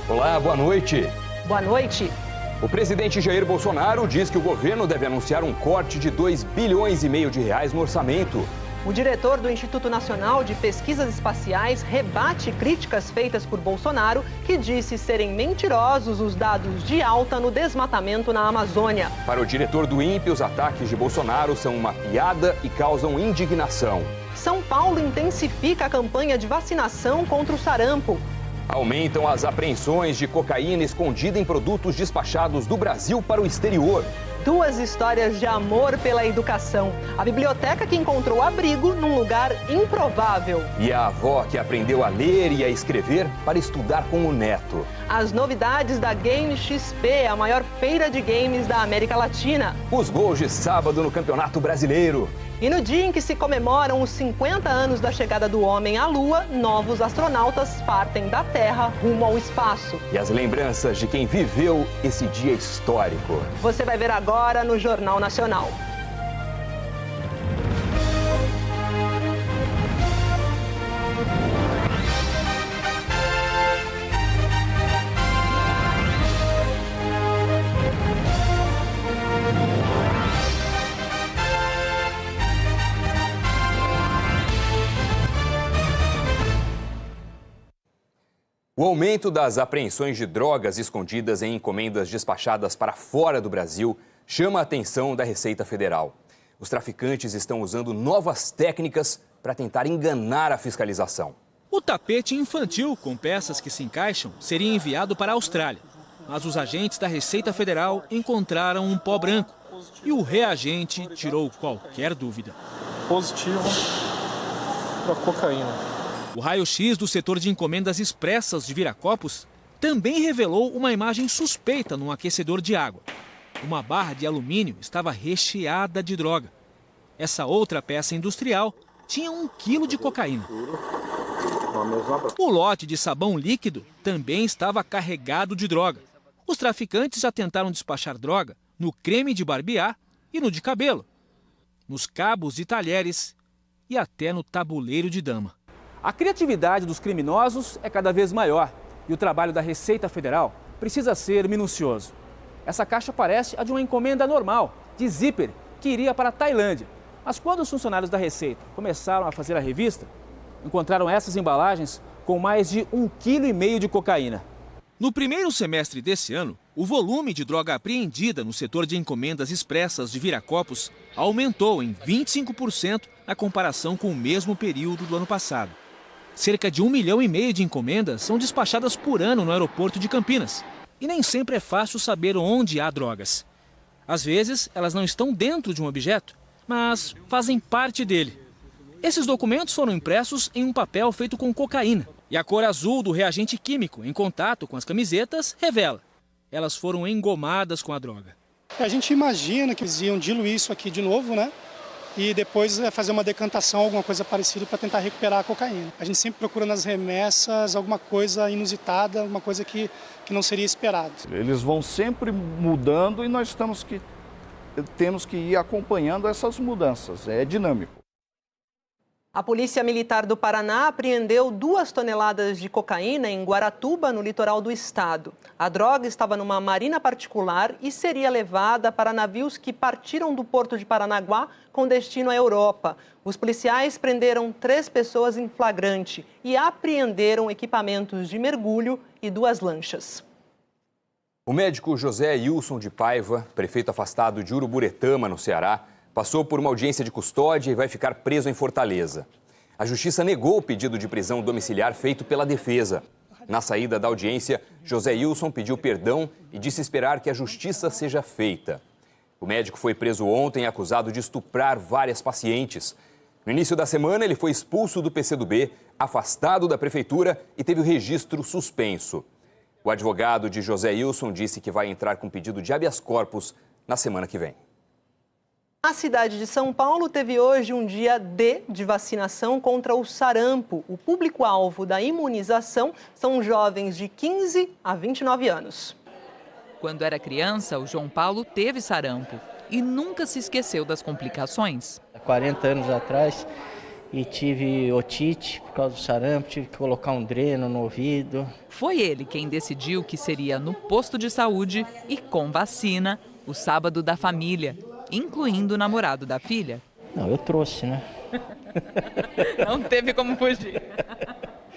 Olá, boa noite. Boa noite. O presidente Jair Bolsonaro diz que o governo deve anunciar um corte de 2,5 bilhões de reais no orçamento. O diretor do Instituto Nacional de Pesquisas Espaciais rebate críticas feitas por Bolsonaro, que disse serem mentirosos os dados de alta no desmatamento na Amazônia. Para o diretor do INPE, os ataques de Bolsonaro são uma piada e causam indignação. São Paulo intensifica a campanha de vacinação contra o sarampo. Aumentam as apreensões de cocaína escondida em produtos despachados do Brasil para o exterior. 2 histórias de amor pela educação. A biblioteca que encontrou abrigo num lugar improvável. E a avó que aprendeu a ler e a escrever para estudar com o neto. As novidades da Game XP, a maior feira de games da América Latina. Os gols de sábado no Campeonato Brasileiro. E no dia em que se comemoram os 50 anos da chegada do homem à Lua, novos astronautas partem da Terra rumo ao espaço. E as lembranças de quem viveu esse dia histórico. Você vai ver agora no Jornal Nacional. O aumento das apreensões de drogas escondidas em encomendas despachadas para fora do Brasil chama a atenção da Receita Federal. Os traficantes estão usando novas técnicas para tentar enganar a fiscalização. O tapete infantil com peças que se encaixam seria enviado para a Austrália. Mas os agentes da Receita Federal encontraram um pó branco e o reagente tirou qualquer dúvida. Positivo para cocaína. O raio-x do setor de encomendas expressas de Viracopos também revelou uma imagem suspeita num aquecedor de água. Uma barra de alumínio estava recheada de droga. Essa outra peça industrial tinha 1 quilo de cocaína. O lote de sabão líquido também estava carregado de droga. Os traficantes já tentaram despachar droga no creme de barbear e no de cabelo, nos cabos de talheres e até no tabuleiro de dama. A criatividade dos criminosos é cada vez maior e o trabalho da Receita Federal precisa ser minucioso. Essa caixa parece a de uma encomenda normal, de zíper, que iria para a Tailândia. Mas quando os funcionários da Receita começaram a fazer a revista, encontraram essas embalagens com mais de 1,5 kg de cocaína. No primeiro semestre desse ano, o volume de droga apreendida no setor de encomendas expressas de Viracopos aumentou em 25% na comparação com o mesmo período do ano passado. Cerca de 1,5 milhão de encomendas são despachadas por ano no aeroporto de Campinas. E nem sempre é fácil saber onde há drogas. Às vezes, elas não estão dentro de um objeto, mas fazem parte dele. Esses documentos foram impressos em um papel feito com cocaína. E a cor azul do reagente químico, em contato com as camisetas, revela. Elas foram engomadas com a droga. A gente imagina que eles iam diluir isso aqui de novo, né? E depois fazer uma decantação, alguma coisa parecida para tentar recuperar a cocaína. A gente sempre procura nas remessas alguma coisa inusitada, alguma coisa que não seria esperado. Eles vão sempre mudando e nós temos que ir acompanhando essas mudanças, é dinâmico. A Polícia Militar do Paraná apreendeu 2 toneladas de cocaína em Guaratuba, no litoral do estado. A droga estava numa marina particular e seria levada para navios que partiram do porto de Paranaguá com destino à Europa. Os policiais prenderam 3 pessoas em flagrante e apreenderam equipamentos de mergulho e 2 lanchas. O médico José Ilson de Paiva, prefeito afastado de Uruburetama, no Ceará, passou por uma audiência de custódia e vai ficar preso em Fortaleza. A Justiça negou o pedido de prisão domiciliar feito pela defesa. Na saída da audiência, José Ilson pediu perdão e disse esperar que a justiça seja feita. O médico foi preso ontem acusado de estuprar várias pacientes. No início da semana, ele foi expulso do PCdoB, afastado da prefeitura e teve o registro suspenso. O advogado de José Ilson disse que vai entrar com pedido de habeas corpus na semana que vem. A cidade de São Paulo teve hoje um dia D de vacinação contra o sarampo. O público-alvo da imunização são jovens de 15 a 29 anos. Quando era criança, o João Paulo teve sarampo e nunca se esqueceu das complicações. Há 40 anos atrás, e tive otite por causa do sarampo, tive que colocar um dreno no ouvido. Foi ele quem decidiu que seria no posto de saúde e com vacina o sábado da família, incluindo o namorado da filha. Não, eu trouxe, né? Não teve como fugir.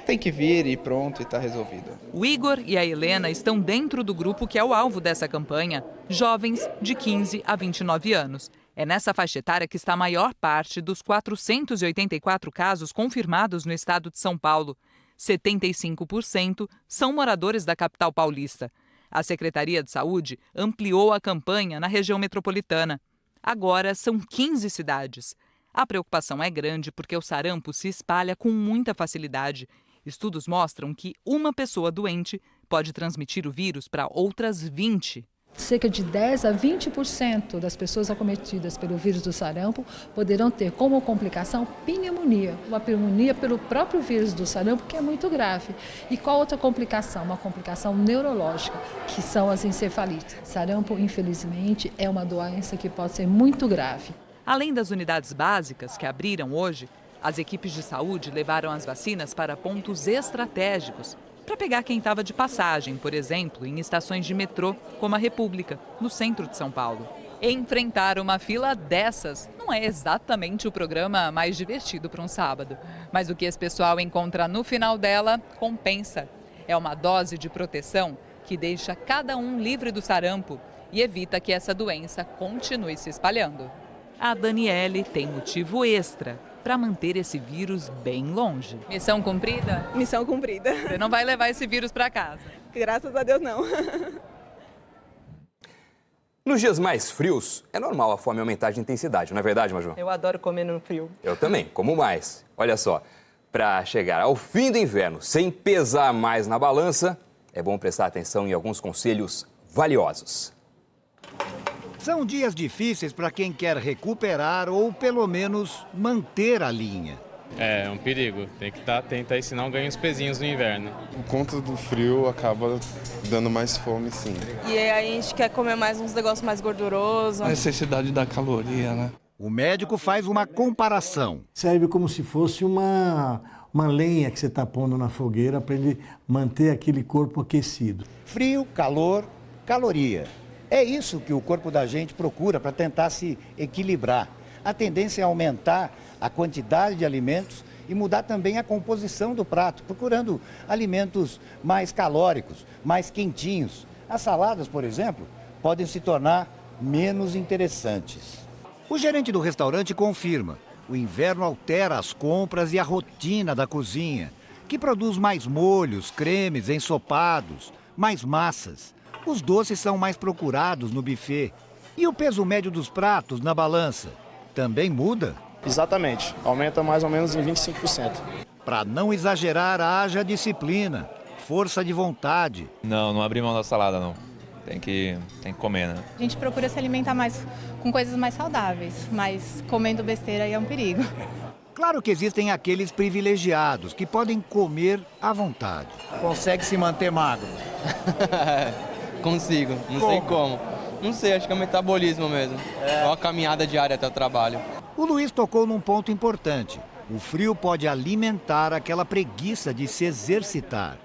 Tem que vir e pronto, e está resolvido. O Igor e a Helena estão dentro do grupo que é o alvo dessa campanha, jovens de 15 a 29 anos. É nessa faixa etária que está a maior parte dos 484 casos confirmados no estado de São Paulo. 75% são moradores da capital paulista. A Secretaria de Saúde ampliou a campanha na região metropolitana. Agora são 15 cidades. A preocupação é grande porque o sarampo se espalha com muita facilidade. Estudos mostram que uma pessoa doente pode transmitir o vírus para outras 20. Cerca de 10 a 20% das pessoas acometidas pelo vírus do sarampo poderão ter como complicação pneumonia. Uma pneumonia pelo próprio vírus do sarampo, que é muito grave. E qual outra complicação? Uma complicação neurológica, que são as encefalites. Sarampo, infelizmente, é uma doença que pode ser muito grave. Além das unidades básicas que abriram hoje, as equipes de saúde levaram as vacinas para pontos estratégicos, para pegar quem estava de passagem, por exemplo, em estações de metrô, como a República, no centro de São Paulo. Enfrentar uma fila dessas não é exatamente o programa mais divertido para um sábado, mas o que esse pessoal encontra no final dela compensa. É uma dose de proteção que deixa cada um livre do sarampo e evita que essa doença continue se espalhando. A Daniele tem motivo extra para manter esse vírus bem longe. Missão cumprida? Missão cumprida. Você não vai levar esse vírus para casa? Graças a Deus, não. Nos dias mais frios, é normal a fome aumentar de intensidade, não é verdade, Maju? Eu adoro comer no frio. Eu também, como mais. Olha só, para chegar ao fim do inverno sem pesar mais na balança, é bom prestar atenção em alguns conselhos valiosos. São dias difíceis para quem quer recuperar ou, pelo menos, manter a linha. É um perigo, tem que estar atento aí, senão ganha uns pezinhos no inverno. Por conta do frio, acaba dando mais fome, sim. E aí a gente quer comer mais uns negócios mais gordurosos. A necessidade da caloria, né? O médico faz uma comparação. Serve como se fosse uma lenha que você está pondo na fogueira para ele manter aquele corpo aquecido. Frio, calor, caloria. É isso que o corpo da gente procura para tentar se equilibrar. A tendência é aumentar a quantidade de alimentos e mudar também a composição do prato, procurando alimentos mais calóricos, mais quentinhos. As saladas, por exemplo, podem se tornar menos interessantes. O gerente do restaurante confirma: o inverno altera as compras e a rotina da cozinha, que produz mais molhos, cremes, ensopados, mais massas. Os doces são mais procurados no buffet. E o peso médio dos pratos na balança também muda? Exatamente, aumenta mais ou menos em 25%. Para não exagerar, haja disciplina, força de vontade. Não abrir mão da salada, não. Tem que comer, né? A gente procura se alimentar mais com coisas mais saudáveis, mas comendo besteira aí é um perigo. Claro que existem aqueles privilegiados que podem comer à vontade. Consegue se manter magro? Consigo, não sei como. Não sei, acho que é o metabolismo mesmo. É uma caminhada diária até o trabalho. O Luiz tocou num ponto importante. O frio pode alimentar aquela preguiça de se exercitar,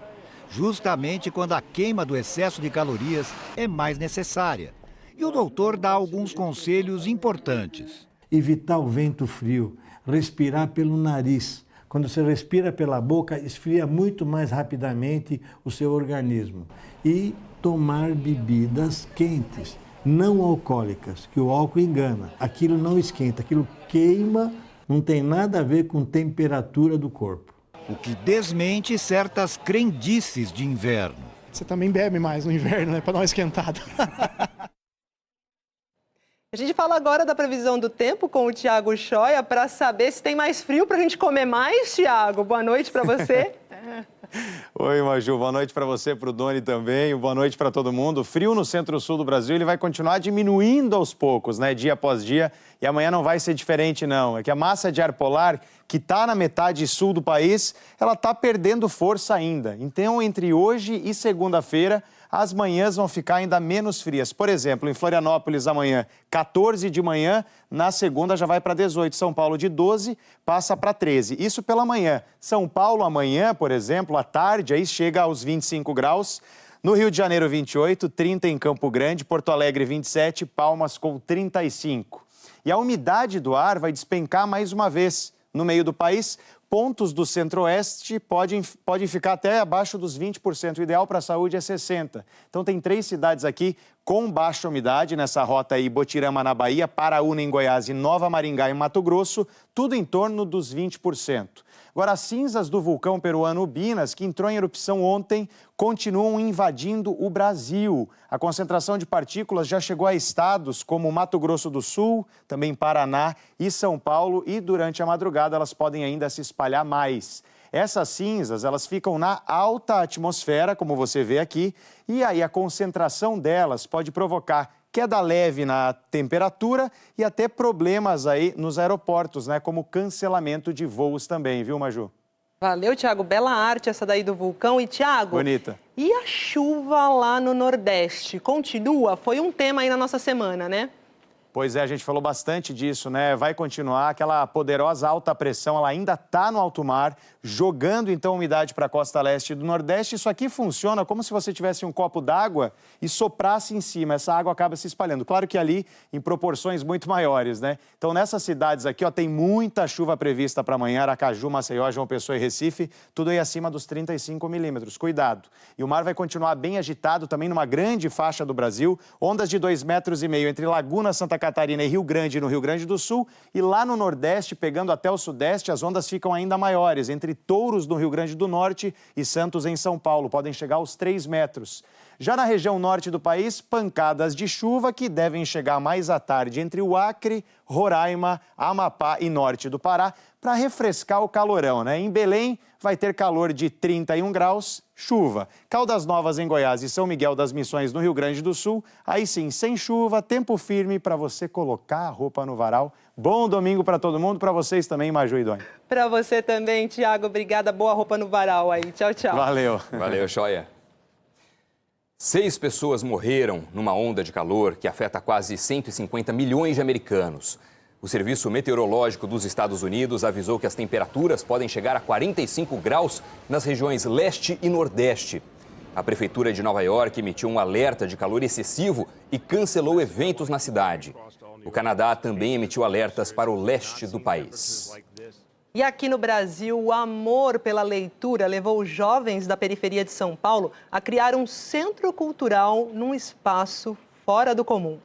justamente quando a queima do excesso de calorias é mais necessária. E o doutor dá alguns conselhos importantes. Evitar o vento frio, respirar pelo nariz. Quando você respira pela boca, esfria muito mais rapidamente o seu organismo. E tomar bebidas quentes, não alcoólicas, que o álcool engana. Aquilo não esquenta, aquilo queima, não tem nada a ver com temperatura do corpo. O que desmente certas crendices de inverno. Você também bebe mais no inverno, né? Para dar uma esquentada. A gente fala agora da previsão do tempo com o Thiago Choia para saber se tem mais frio para a gente comer mais, Thiago. Boa noite para você. Oi, Maju. Boa noite para você, para o Doni também. Boa noite para todo mundo. O frio no centro-sul do Brasil ele vai continuar diminuindo aos poucos, né? Dia após dia. E amanhã não vai ser diferente, não. É que a massa de ar polar que está na metade sul do país, ela está perdendo força ainda. Então, entre hoje e segunda-feira, as manhãs vão ficar ainda menos frias. Por exemplo, em Florianópolis, amanhã, 14 de manhã, na segunda já vai para 18. São Paulo, de 12, passa para 13. Isso pela manhã. São Paulo, amanhã, por exemplo, à tarde, aí chega aos 25 graus. No Rio de Janeiro, 28, 30 em Campo Grande, Porto Alegre, 27, Palmas com 35. E a umidade do ar vai despencar mais uma vez. No meio do país, pontos do centro-oeste podem ficar até abaixo dos 20%. O ideal para a saúde é 60%. Então, tem 3 cidades aqui com baixa umidade nessa rota aí: Botirama, na Bahia, Paraúna, em Goiás e Nova Maringá, em Mato Grosso, tudo em torno dos 20%. Agora, as cinzas do vulcão peruano Ubinas, que entrou em erupção ontem, continuam invadindo o Brasil. A concentração de partículas já chegou a estados como Mato Grosso do Sul, também Paraná e São Paulo, e durante a madrugada elas podem ainda se espalhar mais. Essas cinzas, elas ficam na alta atmosfera, como você vê aqui, e aí a concentração delas pode provocar queda leve na temperatura e até problemas aí nos aeroportos, né? Como cancelamento de voos também, viu, Maju? Valeu, Tiago. Bela arte essa daí do vulcão. E, Tiago, bonita. E a chuva lá no Nordeste? Continua? Foi um tema aí na nossa semana, né? Pois é, a gente falou bastante disso, né? Vai continuar. Aquela poderosa alta pressão, ela ainda está no alto mar, jogando então umidade para a costa leste do Nordeste. Isso aqui funciona como se você tivesse um copo d'água e soprasse em cima. Essa água acaba se espalhando. Claro que ali em proporções muito maiores, né? Então, nessas cidades aqui, ó, tem muita chuva prevista para amanhã. Aracaju, Maceió, João Pessoa e Recife, tudo aí acima dos 35 milímetros. Cuidado. E o mar vai continuar bem agitado também numa grande faixa do Brasil. Ondas de 2,5 metros entre Laguna, Santa Catarina e Rio Grande, no Rio Grande do Sul, e lá no Nordeste, pegando até o Sudeste, as ondas ficam ainda maiores, entre Touros, no Rio Grande do Norte, e Santos, em São Paulo, podem chegar aos 3 metros. Já na região norte do país, pancadas de chuva que devem chegar mais à tarde entre o Acre, Roraima, Amapá e norte do Pará, para refrescar o calorão, né? Em Belém, vai ter calor de 31 graus, chuva. Caldas Novas, em Goiás, e São Miguel das Missões, no Rio Grande do Sul, aí sim, sem chuva, tempo firme para você colocar a roupa no varal. Bom domingo para todo mundo, para vocês também, Maju e Doni. Para você também, Tiago. Obrigada. Boa roupa no varal aí. Tchau, tchau. Valeu. Valeu, joia. 6 pessoas morreram numa onda de calor que afeta quase 150 milhões de americanos. O Serviço Meteorológico dos Estados Unidos avisou que as temperaturas podem chegar a 45 graus nas regiões leste e nordeste. A Prefeitura de Nova York emitiu um alerta de calor excessivo e cancelou eventos na cidade. O Canadá também emitiu alertas para o leste do país. E aqui no Brasil, o amor pela leitura levou os jovens da periferia de São Paulo a criar um centro cultural num espaço fora do comum.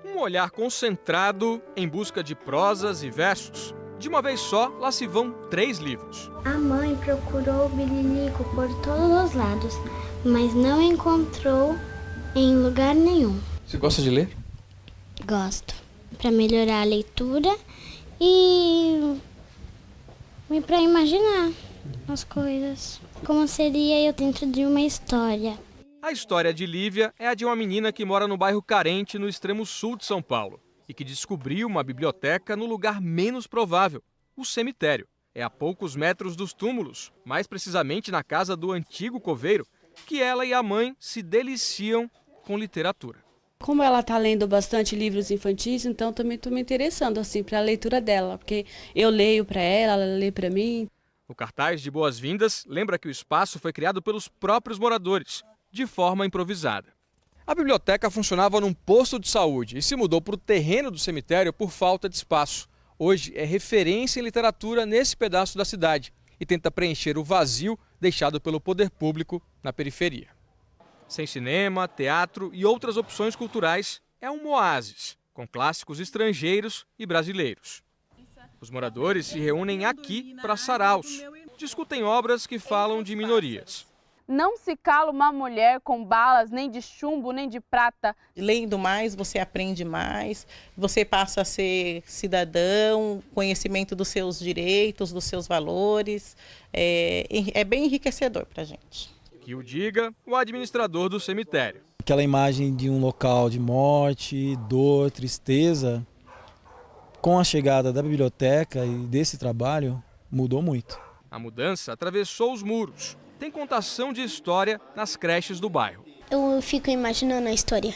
Um olhar concentrado em busca de prosas e versos. De uma vez só, lá se vão 3 livros. A mãe procurou o bililico por todos os lados, mas não encontrou em lugar nenhum. Você gosta de ler? Gosto. Para melhorar a leitura e para imaginar as coisas. Como seria eu dentro de uma história. A história de Lívia é a de uma menina que mora no bairro carente no extremo sul de São Paulo e que descobriu uma biblioteca no lugar menos provável, o cemitério. É a poucos metros dos túmulos, mais precisamente na casa do antigo coveiro, que ela e a mãe se deliciam com literatura. Como ela está lendo bastante livros infantis, então também estou me interessando assim para a leitura dela, porque eu leio para ela lê para mim. O cartaz de boas-vindas lembra que o espaço foi criado pelos próprios moradores, de forma improvisada. A biblioteca funcionava num posto de saúde e se mudou para o terreno do cemitério por falta de espaço. Hoje é referência em literatura nesse pedaço da cidade e tenta preencher o vazio deixado pelo poder público na periferia. Sem cinema, teatro e outras opções culturais, é um oásis, com clássicos estrangeiros e brasileiros. Os moradores se reúnem aqui para saraus, discutem obras que falam de minorias. Não se cala uma mulher com balas, nem de chumbo, nem de prata. Lendo mais, você aprende mais, você passa a ser cidadão, conhecimento dos seus direitos, dos seus valores. É bem enriquecedor para a gente. Que o diga o administrador do cemitério. Aquela imagem de um local de morte, dor, tristeza, Com a chegada da biblioteca e desse trabalho, mudou muito. A mudança atravessou os muros. Tem contação de história nas creches do bairro. Eu fico imaginando a história.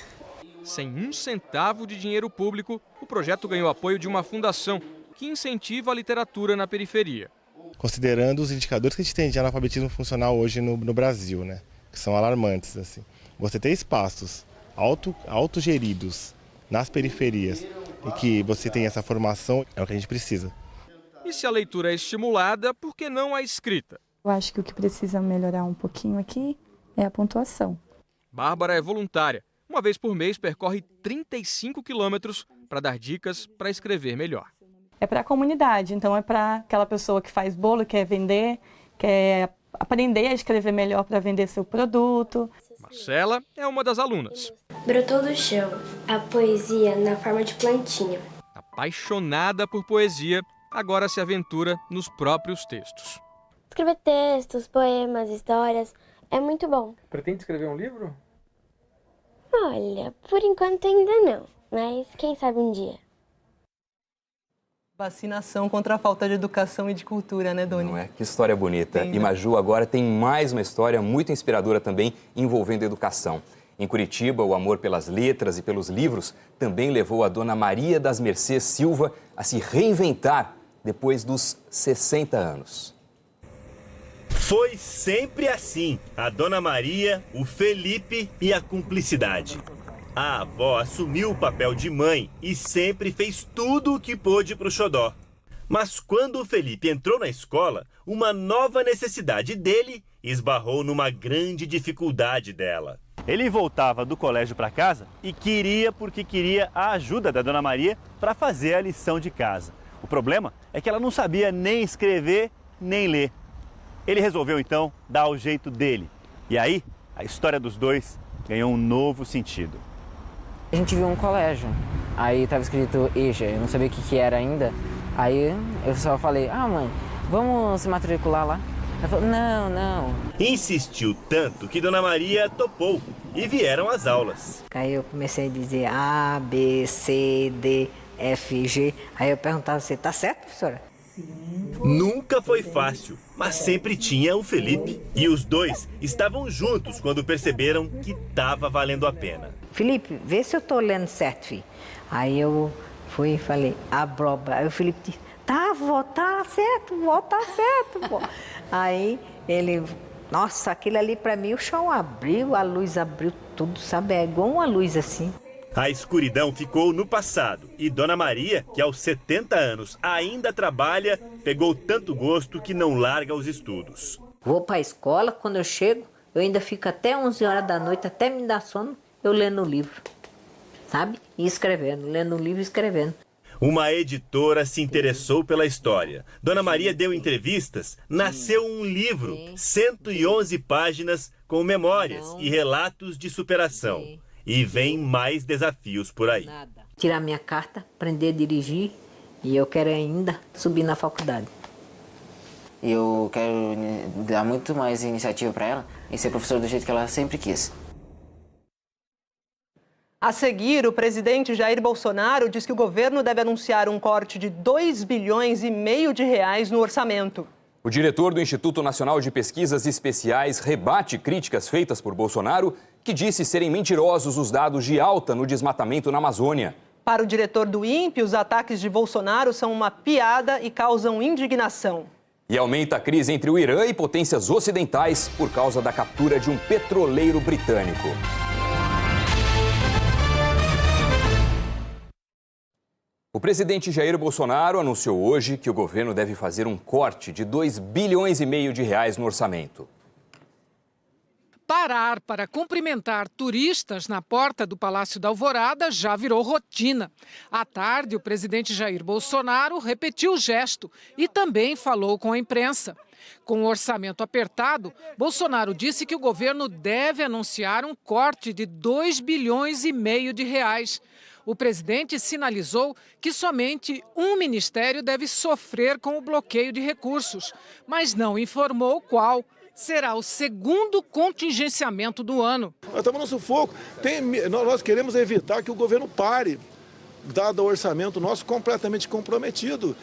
Sem um centavo de dinheiro público, o projeto ganhou apoio de uma fundação que incentiva a literatura na periferia. Considerando os indicadores que a gente tem de analfabetismo funcional hoje no Brasil, né, que são alarmantes, assim. Você ter espaços autogeridos nas periferias e que você tem essa formação é o que a gente precisa. E se a leitura é estimulada, por que não a escrita? Eu acho que o que precisa melhorar um pouquinho aqui é a pontuação. Bárbara é voluntária. Uma vez por mês percorre 35 quilômetros para dar dicas para escrever melhor. É para a comunidade, então é para aquela pessoa que faz bolo, quer vender, quer aprender a escrever melhor para vender seu produto. Marcela é uma das alunas. Brotou do chão a poesia na forma de plantinha. Apaixonada por poesia, agora se aventura nos próprios textos. Escrever textos, poemas, histórias, é muito bom. Pretende escrever um livro? Olha, por enquanto ainda não, mas quem sabe um dia. Vacinação contra a falta de educação e de cultura, né, Doni? Não é? Que história bonita. E Maju agora tem mais uma história muito inspiradora também envolvendo educação. Em Curitiba, o amor pelas letras e pelos livros também levou a dona Maria das Mercês Silva a se reinventar depois dos 60 anos. Foi sempre assim. A dona Maria, o Felipe e a cumplicidade. A avó assumiu o papel de mãe e sempre fez tudo o que pôde para o xodó. Mas quando o Felipe entrou na escola, uma nova necessidade dele esbarrou numa grande dificuldade dela. Ele voltava do colégio para casa e queria a ajuda da dona Maria para fazer a lição de casa. O problema é que ela não sabia nem escrever nem ler. Ele resolveu então dar o jeito dele. E aí, a história dos dois ganhou um novo sentido. A gente viu um colégio, aí estava escrito EJA, eu não sabia o que era ainda. Aí eu só falei, mãe, vamos se matricular lá? Ela falou, não. Insistiu tanto que dona Maria topou e vieram as aulas. Aí eu comecei a dizer A, B, C, D, F, G. Aí eu perguntava, você tá certo, professora? Nunca foi fácil, mas sempre tinha o Felipe. E os dois estavam juntos quando perceberam que estava valendo a pena. Felipe, vê se eu tô lendo certo, filho. Aí eu fui e falei, abroba. Aí o Felipe disse, tá, vó, tá certo, vó, tá certo, vó. Aí ele, nossa, aquilo ali pra mim, o chão abriu, a luz abriu, tudo, sabe? É igual uma luz assim. A escuridão ficou no passado e dona Maria, que aos 70 anos ainda trabalha, pegou tanto gosto que não larga os estudos. Vou para a escola, quando eu chego, eu ainda fico até 11 horas da noite, até me dar sono, eu lendo o livro, sabe? E escrevendo, lendo o livro e escrevendo. Uma editora se interessou pela história. Dona Maria deu entrevistas, nasceu um livro, 111 páginas com memórias e relatos de superação. E vem mais desafios por aí. Tirar minha carta, aprender a dirigir e eu quero ainda subir na faculdade. Eu quero dar muito mais iniciativa para ela e ser professora do jeito que ela sempre quis. A seguir, o presidente Jair Bolsonaro diz que o governo deve anunciar um corte de 2,5 bilhões de reais no orçamento. O diretor do Instituto Nacional de Pesquisas Especiais rebate críticas feitas por Bolsonaro, que disse serem mentirosos os dados de alta no desmatamento na Amazônia. Para o diretor do INPE, os ataques de Bolsonaro são uma piada e causam indignação. E aumenta a crise entre o Irã e potências ocidentais por causa da captura de um petroleiro britânico. O presidente Jair Bolsonaro anunciou hoje que o governo deve fazer um corte de 2,5 bilhões de reais no orçamento. Parar para cumprimentar turistas na porta do Palácio da Alvorada já virou rotina. À tarde, o presidente Jair Bolsonaro repetiu o gesto e também falou com a imprensa. Com o orçamento apertado, Bolsonaro disse que o governo deve anunciar um corte de 2,5 bilhões de reais. O presidente sinalizou que somente um ministério deve sofrer com o bloqueio de recursos, mas não informou qual. Será o segundo contingenciamento do ano. Nós estamos no sufoco. Nós queremos evitar que o governo pare. dado o orçamento nosso completamente comprometido.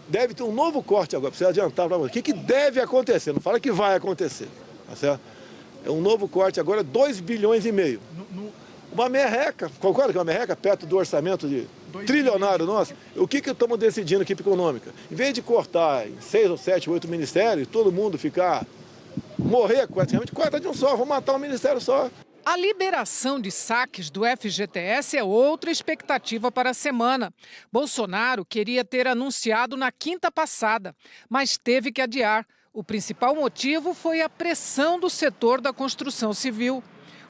Deve ter um novo corte agora, precisa adiantar para você. O que deve acontecer? Não fala que vai acontecer, tá certo? É um novo corte agora, 2,5 bilhões. Uma merreca, concorda que é uma merreca perto do orçamento de trilionário nosso? O que estamos decidindo aqui para a econômica? Em vez de cortar em 6 ou 7, 8 ministérios, todo mundo morrer praticamente, corta de um só, vamos matar um ministério só. A liberação de saques do FGTS é outra expectativa para a semana. Bolsonaro queria ter anunciado na quinta passada, mas teve que adiar. O principal motivo foi a pressão do setor da construção civil.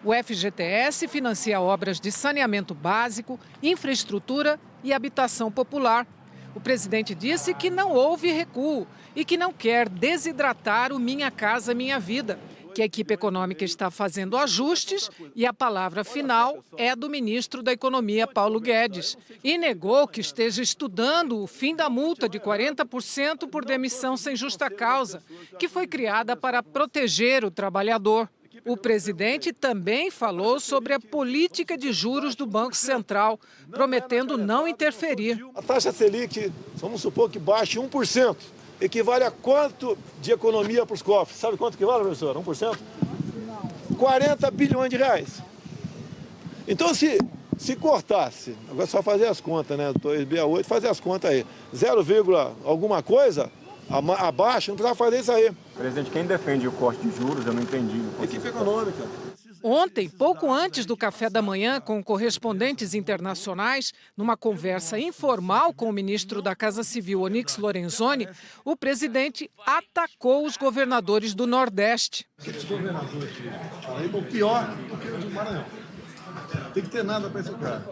O FGTS financia obras de saneamento básico, infraestrutura e habitação popular. O presidente disse que não houve recuo e que não quer desidratar o Minha Casa Minha Vida, que a equipe econômica está fazendo ajustes e a palavra final é do ministro da Economia, Paulo Guedes. E negou que esteja estudando o fim da multa de 40% por demissão sem justa causa, que foi criada para proteger o trabalhador. O presidente também falou sobre a política de juros do Banco Central, prometendo não interferir. A taxa Selic, vamos supor que baixe 1%. Equivale a quanto de economia para os cofres? Sabe quanto equivale, professor? 1%? 40 bilhões de reais. Então, se cortasse, agora é só fazer as contas, né? 2,68, fazer as contas aí. 0, alguma coisa, abaixo, não precisava fazer isso aí. Presidente, quem defende o corte de juros, eu não entendi. Equipe econômica. Ontem, pouco antes do café da manhã com correspondentes internacionais, numa conversa informal com o ministro da Casa Civil, Onyx Lorenzoni, o presidente atacou os governadores do Nordeste. Aqueles governadores aqui, Paraíba, o pior do que o de Maranhão. Tem que ter nada para esse cara.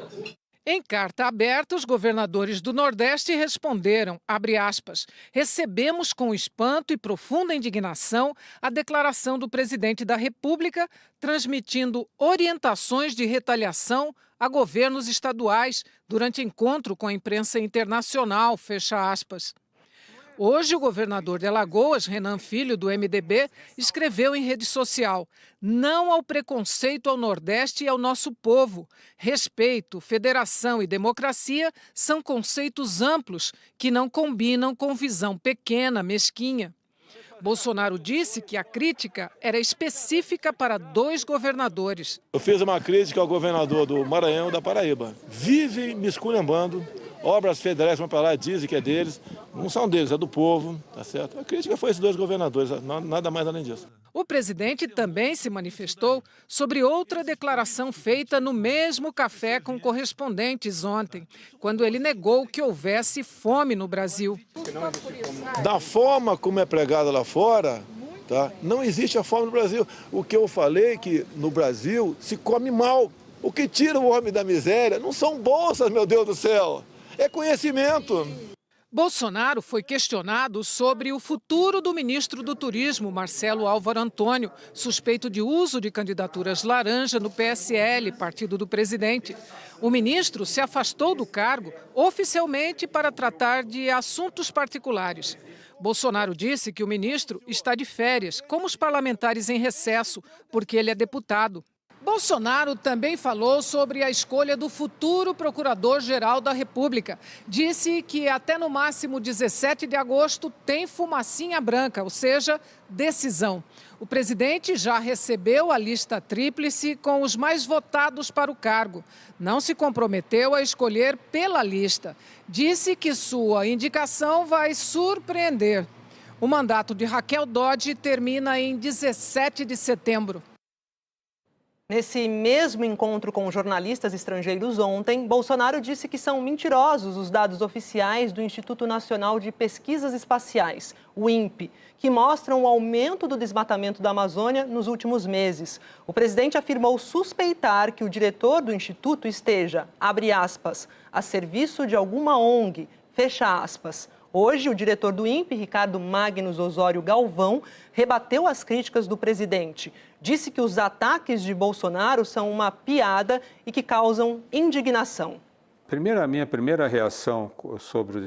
Em carta aberta, os governadores do Nordeste responderam, abre aspas, recebemos com espanto e profunda indignação a declaração do presidente da República, transmitindo orientações de retaliação a governos estaduais durante encontro com a imprensa internacional, fecha aspas. Hoje, o governador de Alagoas, Renan Filho, do MDB, escreveu em rede social: não ao preconceito ao Nordeste e ao nosso povo. Respeito, federação e democracia são conceitos amplos que não combinam com visão pequena, mesquinha. Bolsonaro disse que a crítica era específica para 2 governadores. Eu fiz uma crítica ao governador do Maranhão e da Paraíba. Vive me esculhambando. Obras federais vão para lá, dizem que é deles. Não são deles, é do povo, tá certo? A crítica foi esses 2 governadores, nada mais além disso. O presidente também se manifestou sobre outra declaração feita no mesmo café com correspondentes ontem, quando ele negou que houvesse fome no Brasil. Da forma como é pregada lá fora, tá? Não existe a fome no Brasil. O que eu falei é que no Brasil se come mal. O que tira o homem da miséria não são bolsas, meu Deus do céu. É conhecimento. Bolsonaro foi questionado sobre o futuro do ministro do Turismo, Marcelo Álvaro Antônio, suspeito de uso de candidaturas laranja no PSL, partido do presidente. O ministro se afastou do cargo oficialmente para tratar de assuntos particulares. Bolsonaro disse que o ministro está de férias, como os parlamentares em recesso, porque ele é deputado. Bolsonaro também falou sobre a escolha do futuro procurador-geral da República. Disse que até no máximo 17 de agosto tem fumacinha branca, ou seja, decisão. O presidente já recebeu a lista tríplice com os mais votados para o cargo. Não se comprometeu a escolher pela lista. Disse que sua indicação vai surpreender. O mandato de Raquel Dodge termina em 17 de setembro. Nesse mesmo encontro com jornalistas estrangeiros ontem, Bolsonaro disse que são mentirosos os dados oficiais do Instituto Nacional de Pesquisas Espaciais, o INPE, que mostram o aumento do desmatamento da Amazônia nos últimos meses. O presidente afirmou suspeitar que o diretor do Instituto esteja, abre aspas, a serviço de alguma ONG, fecha aspas. Hoje, o diretor do INPE, Ricardo Magnus Osório Galvão, rebateu as críticas do presidente. Disse que os ataques de Bolsonaro são uma piada e que causam indignação. A minha primeira reação sobre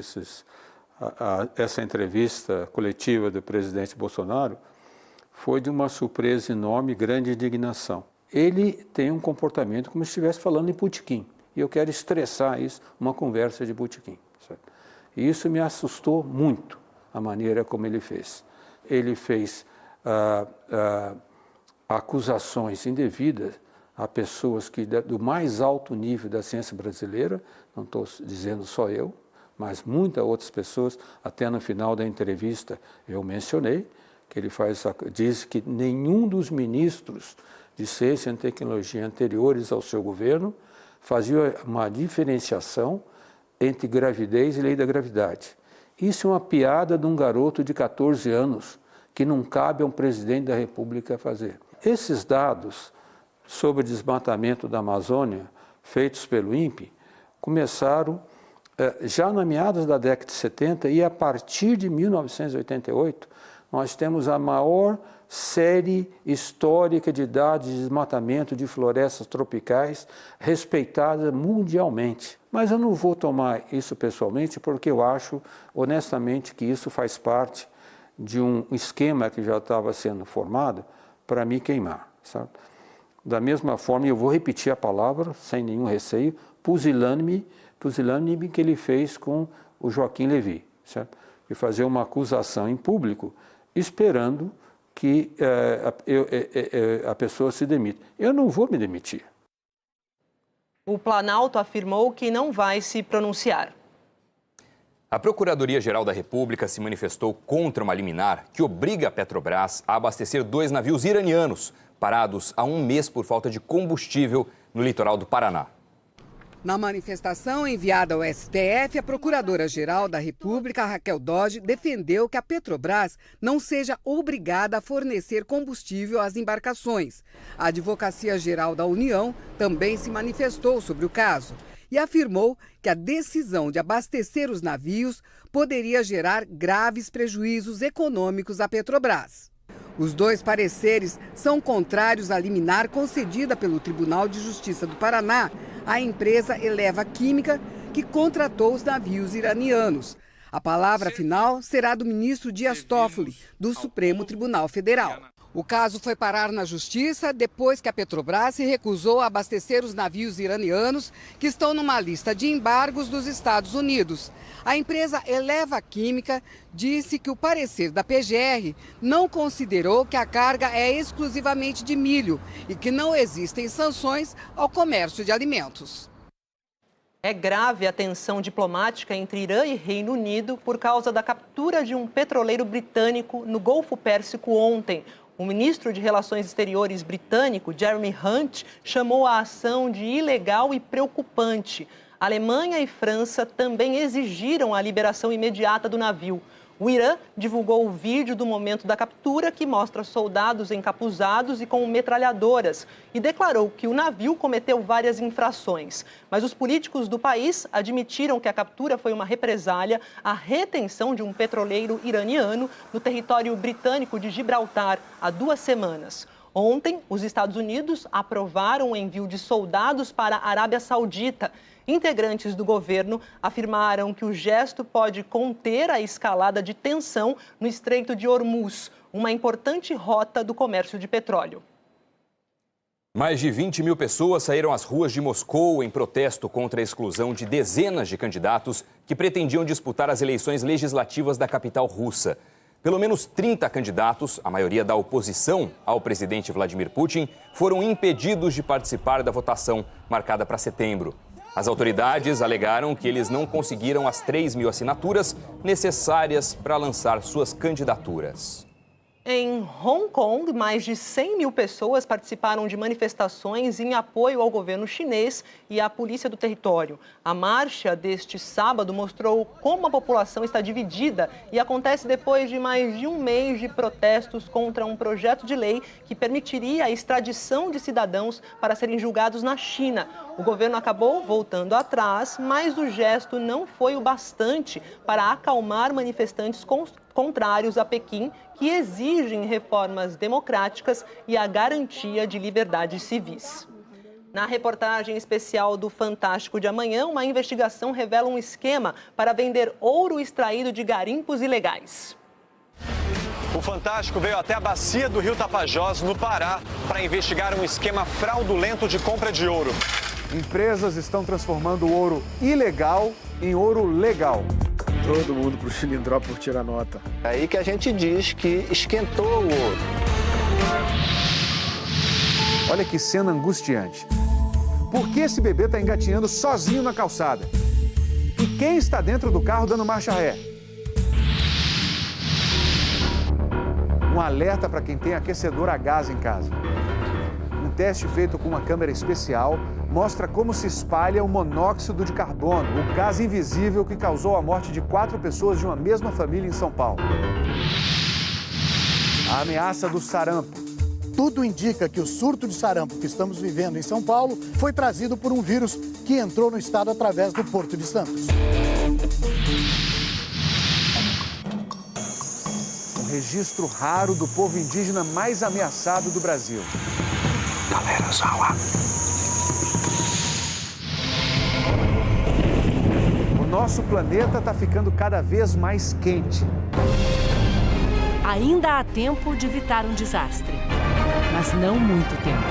essa entrevista coletiva do presidente Bolsonaro foi de uma surpresa enorme e grande indignação. Ele tem um comportamento como se estivesse falando em putiquim. e eu quero estressar isso, uma conversa de botequim. Certo? E isso me assustou muito, a maneira como ele fez. Ele fez acusações indevidas a pessoas que do mais alto nível da ciência brasileira, não estou dizendo só eu, mas muitas outras pessoas, até no final da entrevista eu mencionei, que ele diz que nenhum dos ministros de ciência e tecnologia anteriores ao seu governo fazia uma diferenciação entre gravidez e lei da gravidade. Isso é uma piada de um garoto de 14 anos, que não cabe a um presidente da República fazer. Esses dados sobre o desmatamento da Amazônia, feitos pelo INPE, começaram já na meados da década de 70 e a partir de 1988, nós temos a maior série histórica de dados de desmatamento de florestas tropicais respeitada mundialmente. Mas eu não vou tomar isso pessoalmente porque eu acho, honestamente, que isso faz parte de um esquema que já estava sendo formado para me queimar. Sabe? Da mesma forma, eu vou repetir a palavra, sem nenhum receio, pusilânime que ele fez com o Joaquim Levy, certo? E fazer uma acusação em público, esperando que a pessoa se demita. Eu não vou me demitir. O Planalto afirmou que não vai se pronunciar. A Procuradoria-Geral da República se manifestou contra uma liminar que obriga a Petrobras a abastecer 2 navios iranianos, parados há um mês por falta de combustível no litoral do Paraná. Na manifestação enviada ao STF, a Procuradora-Geral da República, Raquel Dodge, defendeu que a Petrobras não seja obrigada a fornecer combustível às embarcações. A Advocacia-Geral da União também se manifestou sobre o caso e afirmou que a decisão de abastecer os navios poderia gerar graves prejuízos econômicos à Petrobras. Os 2 pareceres são contrários à liminar concedida pelo Tribunal de Justiça do Paraná à empresa Eleva Química, que contratou os navios iranianos. A palavra final será do ministro Dias Toffoli, do Supremo Tribunal Federal. O caso foi parar na Justiça depois que a Petrobras se recusou a abastecer os navios iranianos que estão numa lista de embargos dos Estados Unidos. A empresa Eleva Química disse que o parecer da PGR não considerou que a carga é exclusivamente de milho e que não existem sanções ao comércio de alimentos. É grave a tensão diplomática entre Irã e Reino Unido por causa da captura de um petroleiro britânico no Golfo Pérsico ontem. O ministro de Relações Exteriores britânico, Jeremy Hunt, chamou a ação de ilegal e preocupante. Alemanha e França também exigiram a liberação imediata do navio. O Irã divulgou o vídeo do momento da captura, que mostra soldados encapuzados e com metralhadoras, e declarou que o navio cometeu várias infrações. Mas os políticos do país admitiram que a captura foi uma represália à retenção de um petroleiro iraniano no território britânico de Gibraltar há 2 semanas. Ontem, os Estados Unidos aprovaram o envio de soldados para a Arábia Saudita. Integrantes do governo afirmaram que o gesto pode conter a escalada de tensão no Estreito de Hormuz, uma importante rota do comércio de petróleo. Mais de 20 mil pessoas saíram às ruas de Moscou em protesto contra a exclusão de dezenas de candidatos que pretendiam disputar as eleições legislativas da capital russa. Pelo menos 30 candidatos, a maioria da oposição ao presidente Vladimir Putin, foram impedidos de participar da votação marcada para setembro. As autoridades alegaram que eles não conseguiram as 3 mil assinaturas necessárias para lançar suas candidaturas. Em Hong Kong, mais de 100 mil pessoas participaram de manifestações em apoio ao governo chinês e à polícia do território. A marcha deste sábado mostrou como a população está dividida e acontece depois de mais de um mês de protestos contra um projeto de lei que permitiria a extradição de cidadãos para serem julgados na China. O governo acabou voltando atrás, mas o gesto não foi o bastante para acalmar manifestantes contrários a Pequim, que exigem reformas democráticas e a garantia de liberdades civis. Na reportagem especial do Fantástico de amanhã, uma investigação revela um esquema para vender ouro extraído de garimpos ilegais. O Fantástico veio até a bacia do Rio Tapajós, no Pará, para investigar um esquema fraudulento de compra de ouro. Empresas estão transformando o ouro ilegal em ouro legal. Todo mundo pro Chilindró por tirar nota. É aí que a gente diz que esquentou o ouro. Olha que cena angustiante. Por que esse bebê está engatinhando sozinho na calçada? E quem está dentro do carro dando marcha ré? Um alerta para quem tem aquecedor a gás em casa. Um teste feito com uma câmera especial mostra como se espalha o monóxido de carbono, o gás invisível que causou a morte de 4 pessoas de uma mesma família em São Paulo. A ameaça do sarampo. Tudo indica que o surto de sarampo que estamos vivendo em São Paulo foi trazido por um vírus que entrou no estado através do Porto de Santos. Um registro raro do povo indígena mais ameaçado do Brasil. Galera, Zawa. O nosso planeta está ficando cada vez mais quente. Ainda há tempo de evitar um desastre, mas não muito tempo.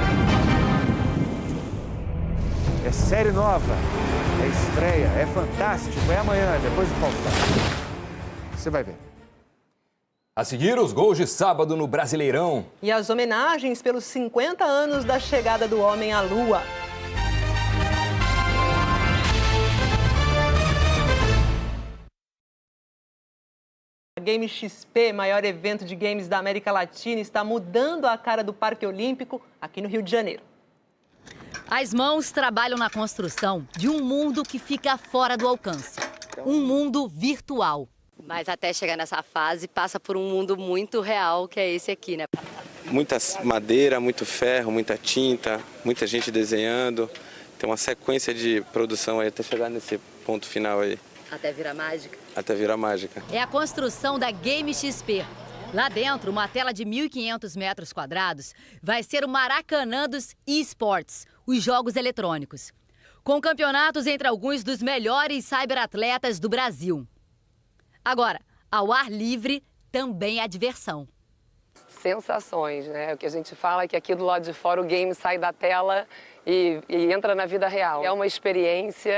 É série nova, é estreia, é fantástico, é amanhã, depois do Faustão. Você vai ver. A seguir, os gols de sábado no Brasileirão. E as homenagens pelos 50 anos da chegada do homem à Lua. A Game XP, maior evento de games da América Latina, está mudando a cara do Parque Olímpico aqui no Rio de Janeiro. As mãos trabalham na construção de um mundo que fica fora do alcance. Um mundo virtual. Mas até chegar nessa fase, passa por um mundo muito real, que é esse aqui, né? Muita madeira, muito ferro, muita tinta, muita gente desenhando. Tem uma sequência de produção aí até chegar nesse ponto final aí. Até virar mágica? Até virar mágica. É a construção da Game XP. Lá dentro, uma tela de 1.500 metros quadrados vai ser o Maracanã dos eSports, os jogos eletrônicos. Com campeonatos entre alguns dos melhores cyberatletas do Brasil. Agora, ao ar livre também há diversão. Sensações, né? O que a gente fala é que aqui do lado de fora o game sai da tela e entra na vida real. É uma experiência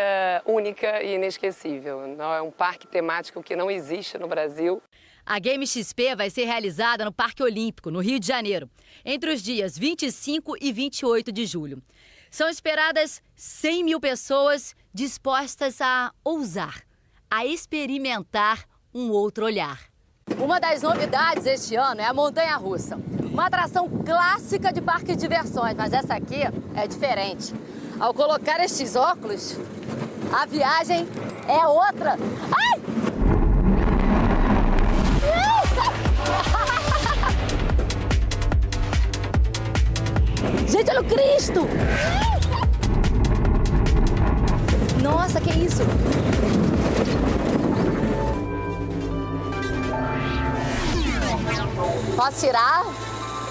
única e inesquecível. É um parque temático que não existe no Brasil. A Game XP vai ser realizada no Parque Olímpico, no Rio de Janeiro, entre os dias 25 e 28 de julho. São esperadas 100 mil pessoas dispostas a ousar, a experimentar um outro olhar. Uma das novidades este ano é a montanha-russa. Uma atração clássica de parque de diversões, mas essa aqui é diferente. Ao colocar estes óculos, a viagem é outra. Ai! Gente, olha o Cristo! Nossa, que isso? Posso tirar?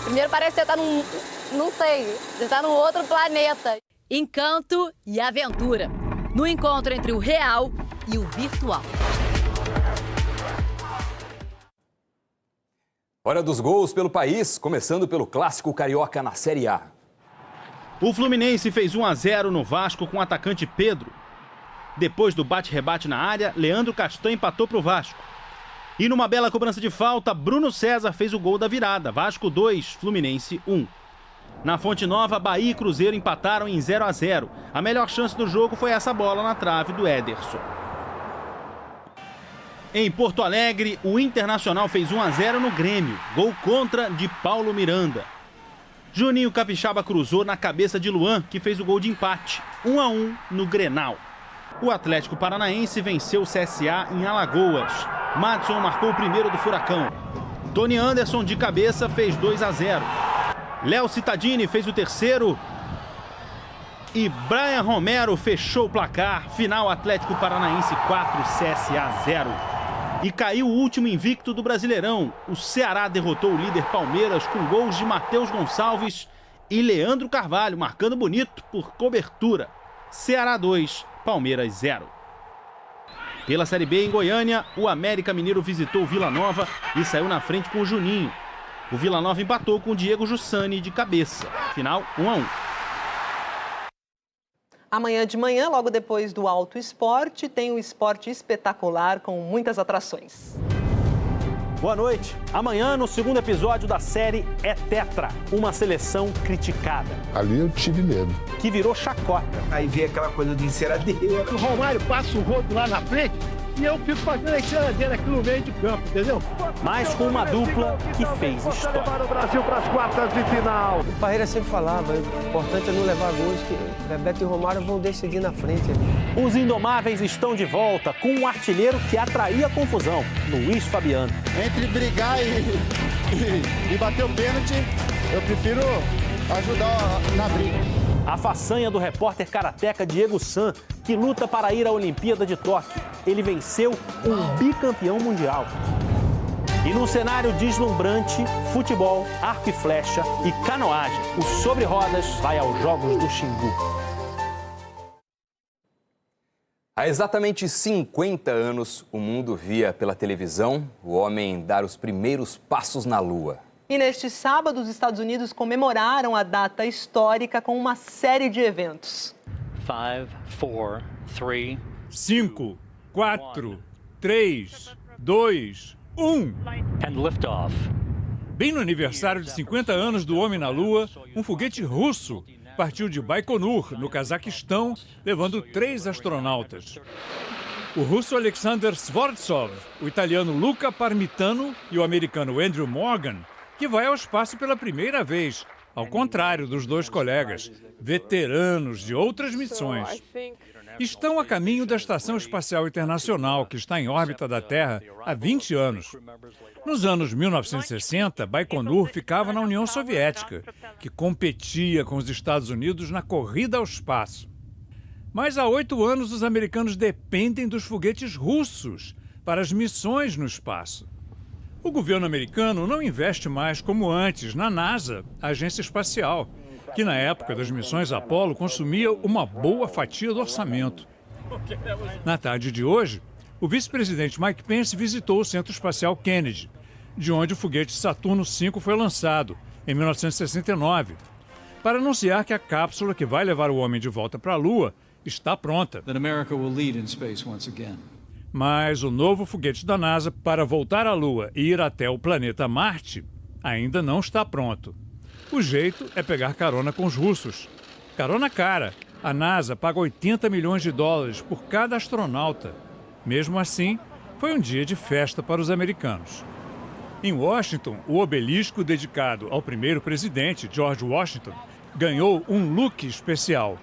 Primeiro parece que você tá num... não sei, você tá num outro planeta. Encanto e aventura. No encontro entre o real e o virtual. Hora dos gols pelo país, começando pelo clássico carioca na Série A. O Fluminense fez 1-0 no Vasco com o atacante Pedro. Depois do bate-rebate na área, Leandro Castan empatou para o Vasco. E numa bela cobrança de falta, Bruno César fez o gol da virada. Vasco 2, Fluminense 1. Na Fonte Nova, Bahia e Cruzeiro empataram em 0-0. A melhor chance do jogo foi essa bola na trave do Éderson. Em Porto Alegre, o Internacional fez 1-0 no Grêmio. Gol contra de Paulo Miranda. Juninho Capixaba cruzou na cabeça de Luan, que fez o gol de empate. 1-1 no Grenal. O Atlético Paranaense venceu o CSA em Alagoas. Madson marcou o primeiro do Furacão. Tony Anderson de cabeça fez 2-0. Léo Cittadini fez o terceiro. E Brian Romero fechou o placar. Final Atlético Paranaense 4, CSA 0. E caiu o último invicto do Brasileirão. O Ceará derrotou o líder Palmeiras com gols de Matheus Gonçalves e Leandro Carvalho, marcando bonito por cobertura. Ceará 2, Palmeiras 0. Pela Série B em Goiânia, o América Mineiro visitou o Vila Nova e saiu na frente com o Juninho. O Vila Nova empatou com o Diego Jussani de cabeça. Final 1-1. Amanhã de manhã, logo depois do Auto Esporte, tem o Esporte Espetacular com muitas atrações. Boa noite. Amanhã, no segundo episódio da série É Tetra, uma seleção criticada. Ali eu tive medo. Que virou chacota. Aí vem aquela coisa de enceradeira. O Romário passa o rodo lá na frente e eu fico fazendo a enceradeira aqui no meio de campo, entendeu? Mas com uma dupla que fez história. Levar o Brasil para as quartas de final. O Parreira sempre falava, o importante é não levar gols, que Bebeto e Romário vão decidir na frente. Os Indomáveis estão de volta com um artilheiro que atraía confusão, Luiz Fabiano. Entre brigar e bater o pênalti, eu prefiro ajudar na briga. A façanha do repórter karateca Diego San, que luta para ir à Olimpíada de Tóquio. Ele venceu um bicampeão mundial. E num cenário deslumbrante, futebol, arco e flecha e canoagem. O Sobre Rodas vai aos Jogos do Xingu. Há exatamente 50 anos, o mundo via pela televisão o homem dar os primeiros passos na Lua. E neste sábado, os Estados Unidos comemoraram a data histórica com uma série de eventos. 5, 4, 3, 2, 1. And liftoff. Bem no aniversário de 50 anos do homem na Lua, um foguete russo partiu de Baikonur, no Cazaquistão, levando 3 astronautas. O russo Alexander Svortsov, o italiano Luca Parmitano e o americano Andrew Morgan, que vai ao espaço pela primeira vez, ao contrário dos 2 colegas, veteranos de outras missões. Estão a caminho da Estação Espacial Internacional, que está em órbita da Terra há 20 anos. Nos anos 1960, Baikonur ficava na União Soviética, que competia com os Estados Unidos na corrida ao espaço. Mas há 8 anos, os americanos dependem dos foguetes russos para as missões no espaço. O governo americano não investe mais como antes na NASA, a agência espacial, que na época das missões Apollo consumia uma boa fatia do orçamento. Na tarde de hoje, o vice-presidente Mike Pence visitou o Centro Espacial Kennedy, de onde o foguete Saturno V foi lançado, em 1969, para anunciar que a cápsula que vai levar o homem de volta para a Lua está pronta. Mas o novo foguete da NASA para voltar à Lua e ir até o planeta Marte ainda não está pronto. O jeito é pegar carona com os russos. Carona cara. A NASA paga $80 milhões por cada astronauta. Mesmo assim, foi um dia de festa para os americanos. Em Washington, o obelisco dedicado ao primeiro presidente, George Washington, ganhou um look especial.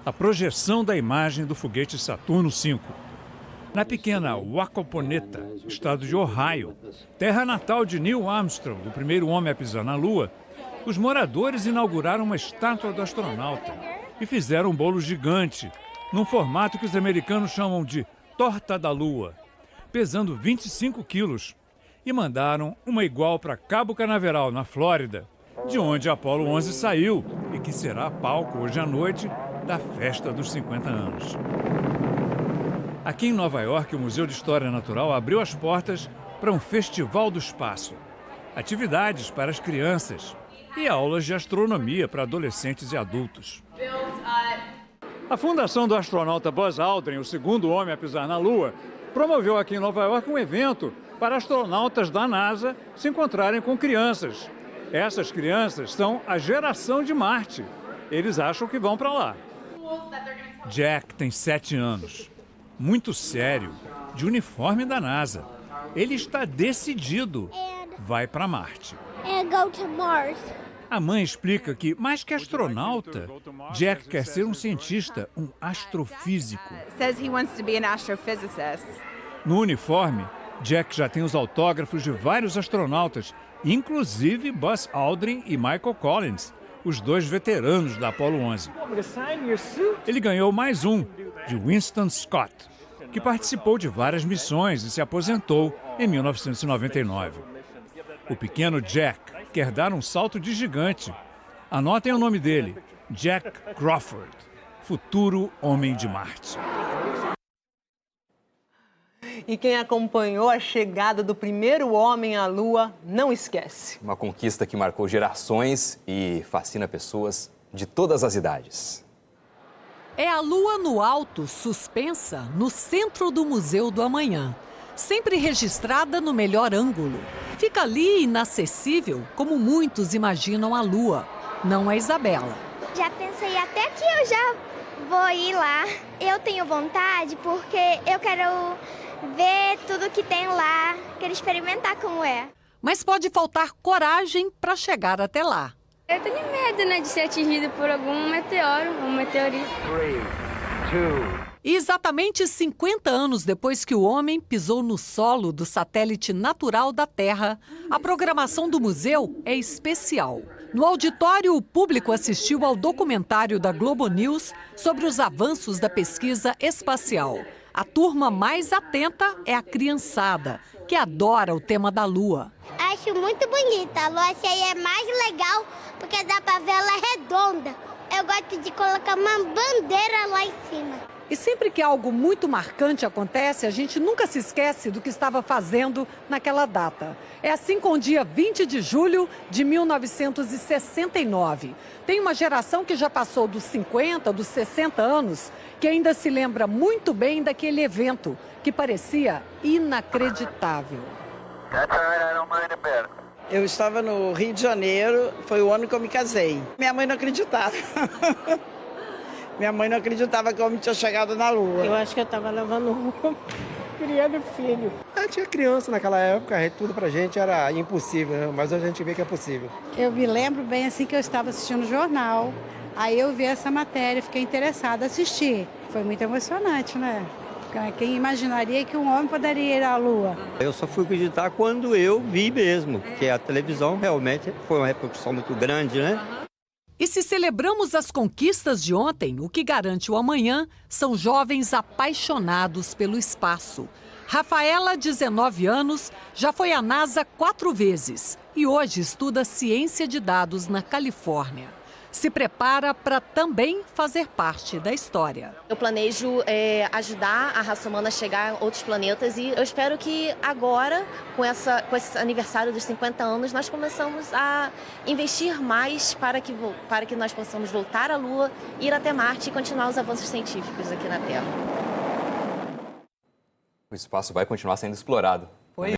A projeção da imagem do foguete Saturno V. Na pequena Wacoponeta, estado de Ohio, terra natal de Neil Armstrong, o primeiro homem a pisar na Lua, os moradores inauguraram uma estátua do astronauta e fizeram um bolo gigante, num formato que os americanos chamam de torta da Lua, pesando 25 quilos, e mandaram uma igual para Cabo Canaveral, na Flórida, de onde a Apollo 11 saiu e que será palco hoje à noite da festa dos 50 anos. Aqui em Nova York, o Museu de História Natural abriu as portas para um festival do espaço, atividades para as crianças e aulas de astronomia para adolescentes e adultos. A fundação do astronauta Buzz Aldrin, o segundo homem a pisar na Lua, promoveu aqui em Nova York um evento para astronautas da NASA se encontrarem com crianças. Essas crianças são a geração de Marte. Eles acham que vão para lá. Jack tem 7 anos. Muito sério, de uniforme da NASA. Ele está decidido. Vai para Marte. A mãe explica que, mais que astronauta, Jack quer ser um cientista, um astrofísico. No uniforme, Jack já tem os autógrafos de vários astronautas, inclusive Buzz Aldrin e Michael Collins, os 2 veteranos da Apollo 11. Ele ganhou mais um, de Winston Scott, que participou de várias missões e se aposentou em 1999. O pequeno Jack quer dar um salto de gigante. Anotem o nome dele, Jack Crawford, futuro homem de Marte. E quem acompanhou a chegada do primeiro homem à Lua não esquece. Uma conquista que marcou gerações e fascina pessoas de todas as idades. É a Lua no alto, suspensa, no centro do Museu do Amanhã. Sempre registrada no melhor ângulo. Fica ali inacessível, como muitos imaginam a Lua. Não a Isabela. Já pensei até que eu já vou ir lá. Eu tenho vontade porque eu quero ver tudo que tem lá, quero experimentar como é. Mas pode faltar coragem para chegar até lá. Eu tenho medo, né, de ser atingido por algum meteoro, um meteorito. 3, 2... E exatamente 50 anos depois que o homem pisou no solo do satélite natural da Terra, a programação do museu é especial. No auditório, o público assistiu ao documentário da Globo News sobre os avanços da pesquisa espacial. A turma mais atenta é a criançada, que adora o tema da Lua. Acho muito bonita. A lua cheia é mais legal porque dá para ver ela redonda. Eu gosto de colocar uma bandeira lá em cima. E sempre que algo muito marcante acontece, a gente nunca se esquece do que estava fazendo naquela data. É assim com o dia 20 de julho de 1969. Tem uma geração que já passou dos 50, dos 60 anos, que ainda se lembra muito bem daquele evento, que parecia inacreditável. Eu estava no Rio de Janeiro, foi o ano que eu me casei. Minha mãe não acreditava. Minha mãe não acreditava que o homem tinha chegado na Lua. Eu acho que eu estava levando roupa, criando filho. Eu tinha criança naquela época, tudo pra gente era impossível, mas hoje a gente vê que é possível. Eu me lembro bem assim que eu estava assistindo o jornal, aí eu vi essa matéria, fiquei interessada, assisti. Foi muito emocionante, né? Quem imaginaria que um homem poderia ir à Lua? Eu só fui acreditar quando eu vi mesmo, que a televisão realmente foi uma repercussão muito grande, né? E se celebramos as conquistas de ontem, o que garante o amanhã são jovens apaixonados pelo espaço. Rafaela, 19 anos, já foi à NASA 4 vezes e hoje estuda ciência de dados na Califórnia. Se prepara para também fazer parte da história. Eu planejo ajudar a raça humana a chegar a outros planetas e eu espero que agora, com esse aniversário dos 50 anos, nós começamos a investir mais para que nós possamos voltar à Lua, ir até Marte e continuar os avanços científicos aqui na Terra. O espaço vai continuar sendo explorado.